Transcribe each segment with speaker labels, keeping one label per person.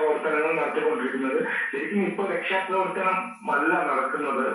Speaker 1: രക്ഷാപ്രവർത്തനങ്ങൾ നടത്തിക്കൊണ്ടിരിക്കുന്നത്. ശരിക്കും ഇപ്പൊ രക്ഷാപ്രവർത്തനം അല്ല നടക്കുന്നത്.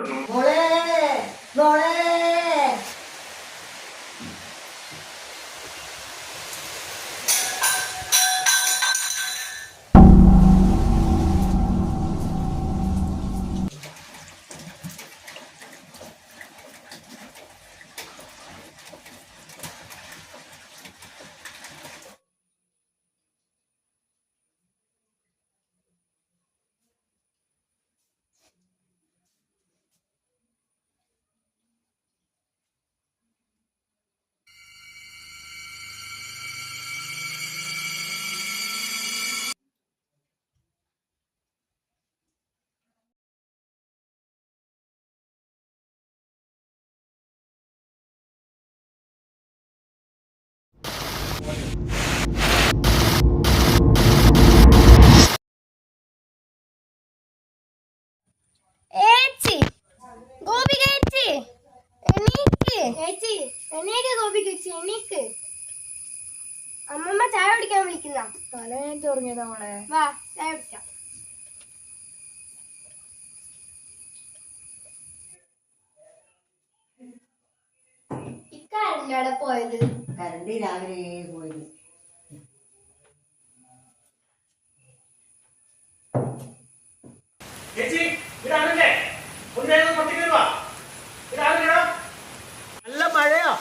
Speaker 2: അമ്മമ്മ ചായ കുടിക്കാൻ വിളിക്കുന്ന.
Speaker 3: തലേറ്റ് ഉറങ്ങിയതാ മോളെ.
Speaker 2: വാ ചായ കുടിക്കാം. ഇക്കാരൻ്റെ അവിടെ പോയത്?
Speaker 3: കരണ്ട് രാവിലെ പോയത്.
Speaker 4: നല്ല മഴയാ,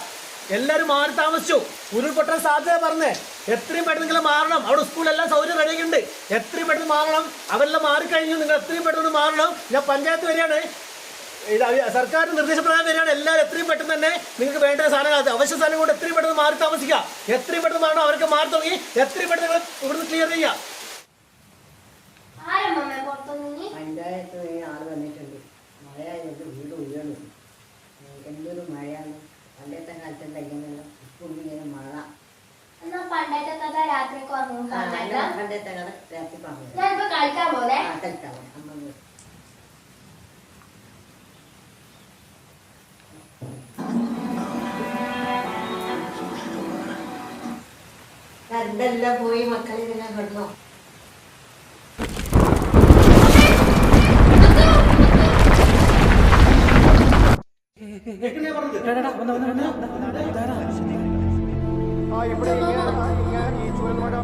Speaker 4: എല്ലാരും മാറി താമസിച്ചു. ഉരുൾപൊട്ടാൻ സാധ്യത പറഞ്ഞേ. എത്രയും പെട്ടെന്ന് മാറണം. അവിടെ സ്കൂളെല്ലാം സൗകര്യം റെഡിയുണ്ട്. എത്രയും പെട്ടെന്ന് മാറണം. അവരെല്ലാം മാറിക്കഴിഞ്ഞു. നിങ്ങൾ എത്രയും പെട്ടെന്ന് മാറണം. ഞാൻ പഞ്ചായത്ത് വരികയാണ്, സർക്കാർ നിർദ്ദേശപ്രകാരം വരികയാണ്. എല്ലാവരും എത്രയും പെട്ടെന്ന് തന്നെ നിങ്ങൾക്ക് വേണ്ട സാധനങ്ങൾ, അവശ്യ സാധനം കൊണ്ട് എത്രയും പെട്ടെന്ന് മാറി താമസിക്കുക. എത്രയും പെട്ടെന്ന് മാറണം. അവർക്ക് മാറി തുടങ്ങി. എത്രയും പെട്ടെന്ന് നിങ്ങൾ ഇവിടുന്ന് ക്ലിയർ ചെയ്യുക.
Speaker 3: പഞ്ചായത്ത് ആള് വന്നിട്ടുണ്ട്. മഴയായിട്ട് വീട് ഉയർന്നു. എന്തൊരു മഴയാണ്. പണ്ടത്തെ കാലത്ത് എന്തെങ്കിലും സ്കൂളിൽ മഴ.
Speaker 2: പണ്ടത്തെ കഥ രാത്രി
Speaker 3: പണ്ടത്തെ കഥ രാത്രി പറഞ്ഞു.
Speaker 2: ഞാനിപ്പോ കളിക്കാൻ പോലെ
Speaker 3: കളിക്കാൻ അമ്മ കരണ്ടെല്ലാം പോയി. മക്കളിതെല്ലാം കിടന്നോ?
Speaker 1: ഇവിടെ ഈ ചുരൽമഴ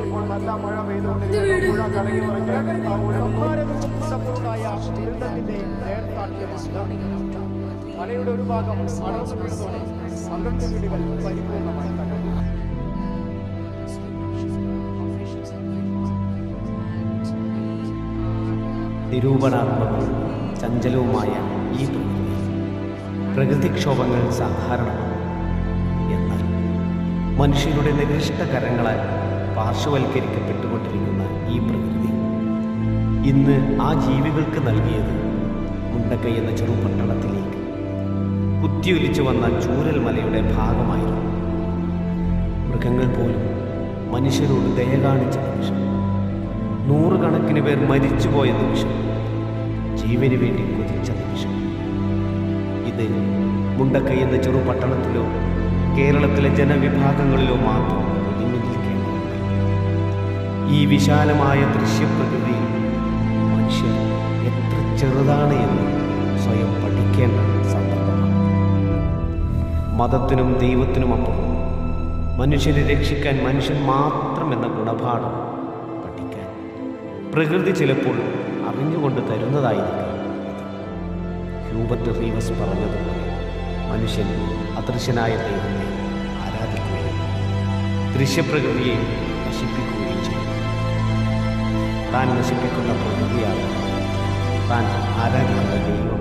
Speaker 1: ഇപ്പോൾ നല്ല മഴ പെയ്തുകൊണ്ടിരിക്കുന്ന കലങ്ങി മലയുടെ ഒരു ഭാഗം അടർന്നു വീഴുന്നതോടെ 12 വീടുകൾ പരിപൂർണമായി തകർന്നു.
Speaker 5: നിരൂപണാത്മകവും ചഞ്ചലവുമായ ഈ പ്രകൃതിക്ഷോഭങ്ങൾ സാധാരണമാണ്. എന്നാൽ മനുഷ്യരുടെ നികൃഷ്ടകരങ്ങളാൽ പാർശ്വവൽക്കരിക്കപ്പെട്ടുകൊണ്ടിരിക്കുന്ന ഈ പ്രകൃതി ഇന്ന് ആ ജീവികൾക്ക് നൽകിയത് മുണ്ടക്കൈ എന്ന ചെറുപട്ടണത്തിലേക്ക് കുത്തിയൊലിച്ചു വന്ന ചൂരൽ മലയുടെ ഭാഗമായിരുന്നു. മൃഗങ്ങൾ പോലും മനുഷ്യരോട് ദയ കാണിച്ച നിമിഷം, നൂറുകണക്കിന് പേർ മരിച്ചുപോയ നിമിഷം, ജീവന് വേണ്ടി കൊതിച്ച നിമിഷം. ഇത് മുണ്ടക്കൈ എന്ന ചെറുപട്ടണത്തിലോ കേരളത്തിലെ ജനവിഭാഗങ്ങളിലോ മാത്രം ഒതുങ്ങി നിൽക്കേണ്ടതുണ്ട്. ഈ വിശാലമായ ദൃശ്യപ്രകൃതിയിൽ മനുഷ്യൻ എത്ര ചെറുതാണ് എന്ന് സ്വയം പഠിക്കേണ്ട സന്ദർഭമാണ്. മതത്തിനും ദൈവത്തിനുമപ്പുറം മനുഷ്യരെ രക്ഷിക്കാൻ മനുഷ്യൻ മാത്രം എന്ന ഗുണപാഠം പഠിക്കാൻ പ്രകൃതി ചിലപ്പോൾ അറിഞ്ഞുകൊണ്ട് തരുന്നതായിരിക്കും. ഹ്യൂബർട്ട് റീവസ് പറഞ്ഞതുപോലെ മനുഷ്യൻ അദൃശ്യനായ ദൈവത്തെ ആരാധിക്കുകയും ദൃശ്യപ്രകൃതിയെ നശിപ്പിക്കുകയും ചെയ്യും. താൻ നശിപ്പിക്കുന്ന പ്രകൃതിയാണ് താൻ ആരാധിക്കുന്ന ദൈവം.